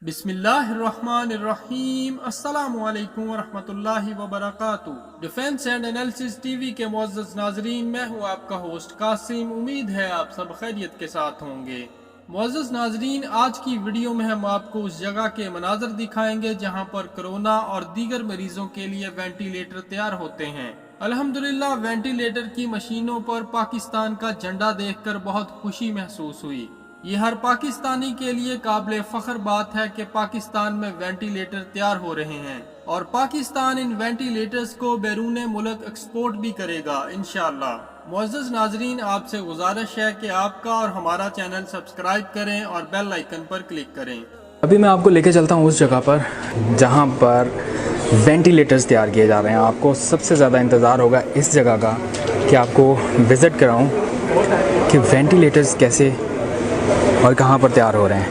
बिस्मिल्लाहिर्रहमानिर्रहीम अस्सलामुअलैकुम वरहमतुल्लाहि वबरकातुहू। डिफेंस एंड एनालिसिस टीवी के मुअज़्ज़ज़ नाज़रीन, मैं हूँ आपका होस्ट कासिम। उम्मीद है आप सब खैरियत के साथ होंगे। मुअज़्ज़ज़ नाज़रीन, आज की वीडियो में हम आपको उस जगह के मनाज़र दिखाएंगे जहाँ पर कोरोना और दीगर मरीजों के लिए वेंटिलेटर तैयार होते हैं। अल्हम्दुलिल्लाह वेंटिलेटर की मशीनों पर पाकिस्तान का झंडा देखकर बहुत खुशी महसूस हुई। ये हर पाकिस्तानी के लिए काबिल फख्र बात है कि पाकिस्तान में वेंटिलेटर तैयार हो रहे हैं और पाकिस्तान इन वेंटिलेटर्स को बैरून मुल्क एक्सपोर्ट भी करेगा इंशाअल्लाह। मुअज़्ज़ज़ नाज़रीन, आपसे गुजारिश है कि आपका और हमारा चैनल सब्सक्राइब करें और बेल आइकन पर क्लिक करें। अभी मैं आपको लेके चलता हूँ उस जगह पर जहाँ पर वेंटिलेटर्स तैयार किए जा रहे हैं। आपको सबसे ज़्यादा इंतज़ार होगा इस जगह का कि आपको विज़िट कराऊँ कि वेंटिलेटर्स कैसे और कहाँ पर तैयार हो रहे हैं।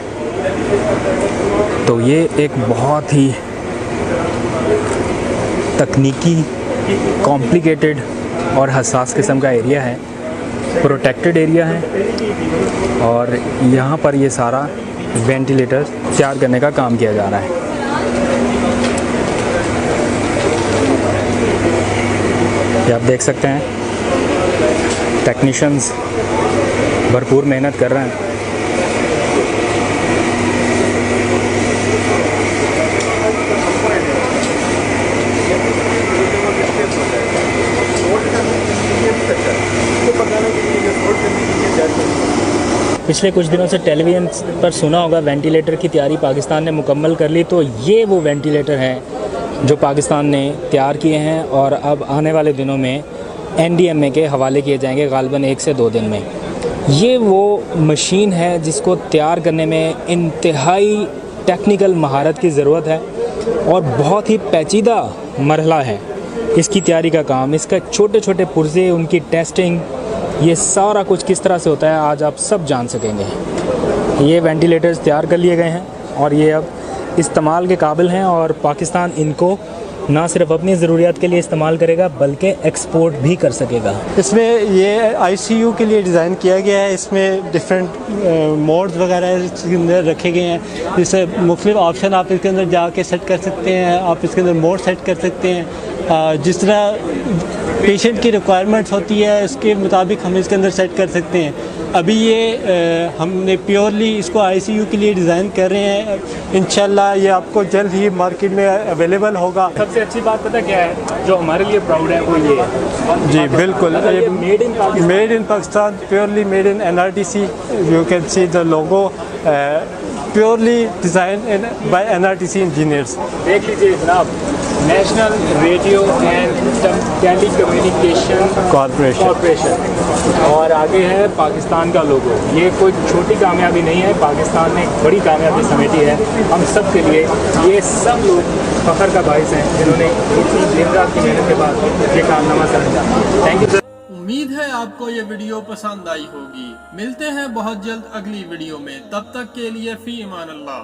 तो ये एक बहुत ही तकनीकी, कॉम्प्लिकेटेड और हसास किस्म का एरिया है, प्रोटेक्टेड एरिया है और यहाँ पर ये सारा वेंटिलेटर तैयार करने का काम किया जा रहा है। ये आप देख सकते हैं टेक्नीशियंस भरपूर मेहनत कर रहे हैं। पिछले कुछ दिनों से टेलीविज़न पर सुना होगा वेंटिलेटर की तैयारी पाकिस्तान ने मुकम्मल कर ली। तो ये वो वेंटिलेटर हैं जो पाकिस्तान ने तैयार किए हैं और अब आने वाले दिनों में NDMA के हवाले किए जाएंगे, गालिबन 1 से 2 दिन में। ये वो मशीन है जिसको तैयार करने में इंतहाई टेक्निकल महारत की ज़रूरत है और बहुत ही पेचीदा मरहला है इसकी तैयारी का काम। इसका छोटे छोटे पुर्जे, उनकी टेस्टिंग, ये सारा कुछ किस तरह से होता है आज आप सब जान सकेंगे। ये वेंटिलेटर्स तैयार कर लिए गए हैं और ये अब इस्तेमाल के काबिल हैं और पाकिस्तान इनको ना सिर्फ अपनी ज़रूरियात के लिए इस्तेमाल करेगा बल्कि एक्सपोर्ट भी कर सकेगा। इसमें ये ICU के लिए डिज़ाइन किया गया है। इसमें डिफरेंट मोड्स वगैरह इसके अंदर रखे गए हैं, जिससे मुख्तलिफ ऑप्शन आप इसके अंदर जाके सेट कर सकते हैं। आप इसके अंदर मोड सेट कर सकते हैं, जिस तरह पेशेंट की रिक्वायरमेंट्स होती है उसके मुताबिक हम इसके अंदर सेट कर सकते हैं। अभी ये हमने प्योरली इसको ICU के लिए डिज़ाइन कर रहे हैं। इंशाल्लाह ये आपको जल्द ही मार्केट में अवेलेबल होगा। सबसे अच्छी बात पता क्या है जो हमारे लिए प्राउड है वो ये है जी बिल्कुल, made in Pakistan, purely made in NRTC। You can see the logo, purely design by NRTC engineers. देख लीजिए जनाब, national radio and telecommunication corporation और आगे है पाकिस्तान का लोगो। ये कोई छोटी कामयाबी नहीं है, पाकिस्तान ने एक बड़ी कामयाबी समेटी है हम सब के लिए। ये सब लोग फख्र का बाइस हैं जिन्होंने इतनी दिन रात की मेहनत के बाद ये कारनामा सर अंजाम। Thank you. उम्मीद है आपको ये वीडियो पसंद आई होगी। मिलते हैं बहुत जल्द अगली वीडियो में, तब तक के लिए फी अमान अल्लाह।